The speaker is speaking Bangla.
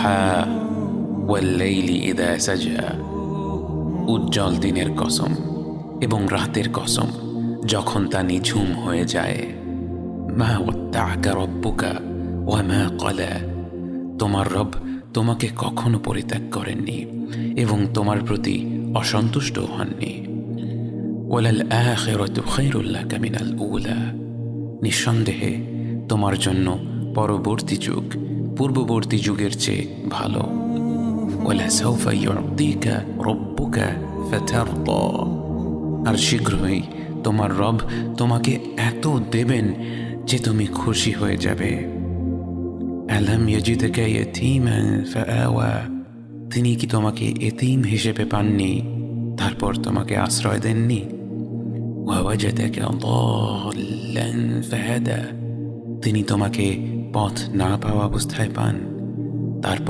ওয়াদ-দুহা ওয়াল-লাইলি ইযা সাজা, উজ্জ্বল দিনের কসম এবং রাতের কসম যখন তা নিঝুম হয়ে যায়। মা ওয়াদ্দা'আকা রাব্বুকা ওয়া মা ক্বালা, তোমার রব তোমাকে কখনো পরিত্যাগ করেননি এবং তোমার প্রতি অসন্তুষ্ট হননি। ওয়ালাল আখিরাতু খায়রুল লাকা মিনাল উলা, নিঃসন্দেহে তোমার জন্য পরবর্তী যুগ পূর্ববর্তী যুগের চেয়ে ভালো। ওয়ালা সাউফা ইউ'তিকা রাব্বুকা ফাতারদা, আর শীঘ্রই তোমার রব তোমাকে এত দেবেন যে তুমি খুশি হয়ে যাবে। আলাম ইয়াজিদকা ইয়াতীমান ফাআওয়া, তিনি কি তোমাকে এতিম হিসেবে পাননি তারপর তোমাকে আশ্রয় দেননি? ওয়াওয়াজাদাকা দাল্লান ফাহাদা, তিনি তোমাকে পথ না পাওয়া অবস্থায় পান তারপর